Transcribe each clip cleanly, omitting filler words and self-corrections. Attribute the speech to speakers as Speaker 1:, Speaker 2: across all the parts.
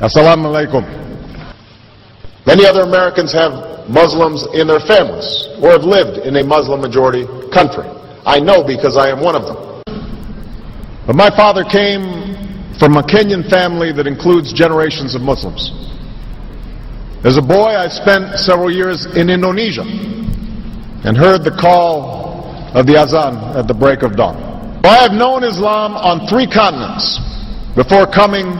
Speaker 1: Assalamu alaikum. Many other Americans have Muslims in their families or have lived in a Muslim majority country. I know because I am one of them. But my father came from a Kenyan family that includes generations of Muslims. As a boy, I spent several years in Indonesia and heard the call of the azan at the break of dawn. I have known Islam on 3 continents before coming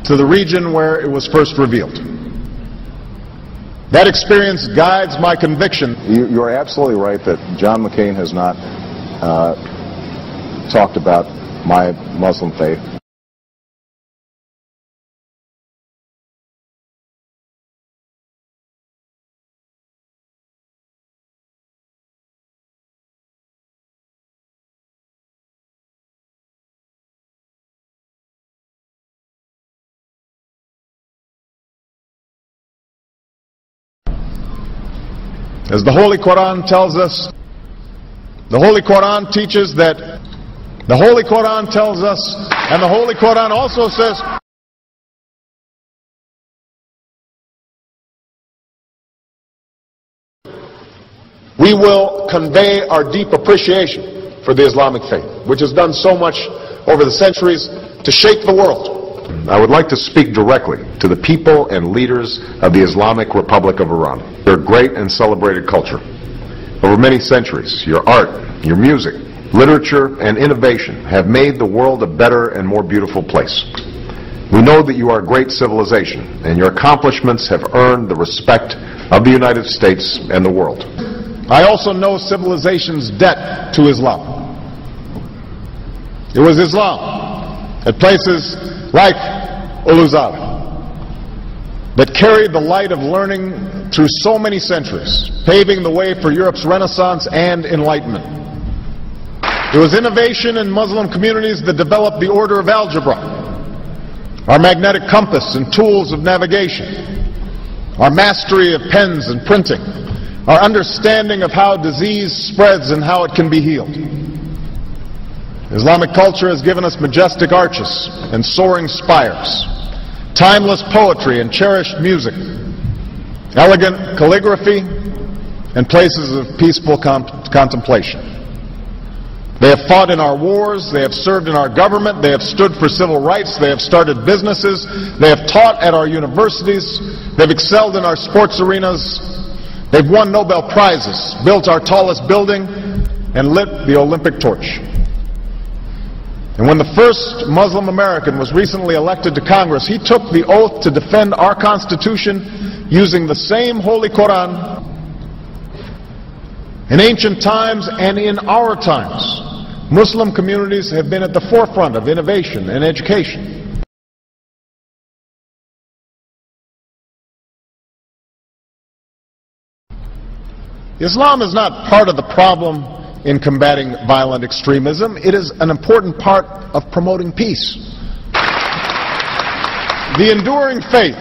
Speaker 1: to the region where it was first revealed. That experience guides my conviction.
Speaker 2: You're absolutely right that John McCain has not talked about my Muslim faith.
Speaker 1: As the Holy Koran tells us, the Holy Koran teaches that, the Holy Koran tells us, and the Holy Koran also says, we will convey our deep appreciation for the Islamic faith, which has done so much over the centuries to shape the world.
Speaker 3: I would like to speak directly to the people and leaders of the Islamic Republic of Iran. Your great and celebrated culture. Over many centuries, your art, your music, literature, and innovation have made the world a better and more beautiful place. We know that you are a great civilization, and your accomplishments have earned the respect of the United States and the world.
Speaker 1: I also know civilization's debt to Islam. It was Islam at places like Uluzala that carried the light of learning through so many centuries, paving the way for Europe's Renaissance and Enlightenment. It was innovation in Muslim communities that developed the order of algebra, our magnetic compass and tools of navigation, our mastery of pens and printing, our understanding of how disease spreads and how it can be healed. Islamic culture has given us majestic arches and soaring spires, timeless poetry and cherished music, elegant calligraphy, and places of peaceful contemplation. They have fought in our wars, they have served in our government, they have stood for civil rights, they have started businesses, they have taught at our universities, they've excelled in our sports arenas, they've won Nobel Prizes, built our tallest building, and lit the Olympic torch. And when the first Muslim American was recently elected to Congress, he took the oath to defend our Constitution using the same Holy Koran. In ancient times and in our times, Muslim communities have been at the forefront of innovation and education. Islam is not part of the problem in combating violent extremism. It is an important part of promoting peace. The enduring faith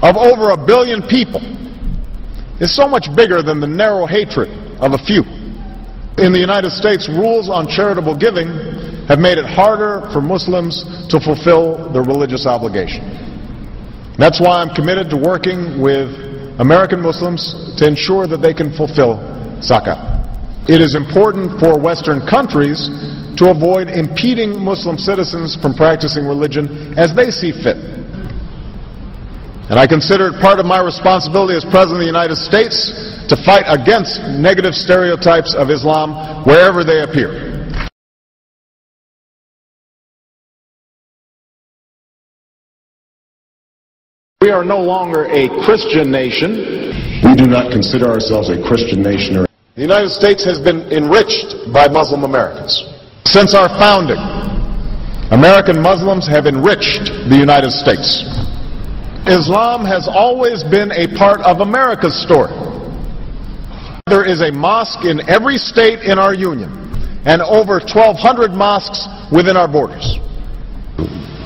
Speaker 1: of over 1 billion people is so much bigger than the narrow hatred of a few. In the United States, rules on charitable giving have made it harder for Muslims to fulfill their religious obligation. That's why I'm committed to working with American Muslims to ensure that they can fulfill zakat. It is important for Western countries to avoid impeding Muslim citizens from practicing religion as they see fit. And I consider it part of my responsibility as President of the United States to fight against negative stereotypes of Islam wherever they appear. We are no longer a Christian nation.
Speaker 4: We do not consider ourselves a Christian nation.
Speaker 1: The United States has been enriched by Muslim Americans. Since our founding, American Muslims have enriched the United States. Islam has always been a part of America's story. There is a mosque in every state in our union, and over 1,200 mosques within our borders.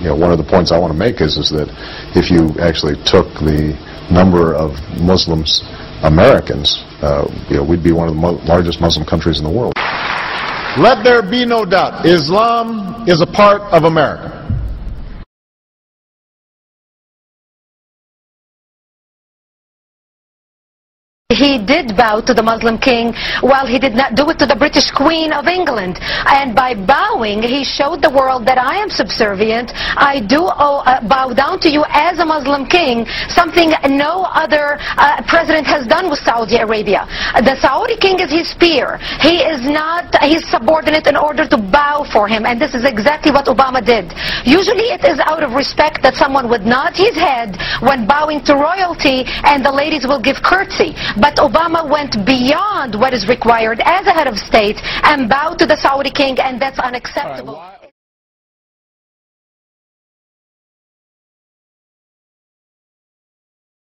Speaker 2: One of the points I want to make is that if you actually took the number of Muslims Americans, we'd be one of the largest Muslim countries in the world.
Speaker 1: Let there be no doubt, Islam is a part of America.
Speaker 5: he did bow to the Muslim king, while he did not do it to the British Queen of England. And by bowing, he showed the world that I am subservient. I do bow down to you as a Muslim king, something no other president has done with Saudi Arabia. The Saudi king is his peer. He is not his subordinate in order to bow for him, and this is exactly what Obama did. Usually it is out of respect that someone would nod his head when bowing to royalty, and the ladies will give curtsy. But Obama went beyond what is required as a head of state and bowed to the Saudi king, and that's unacceptable.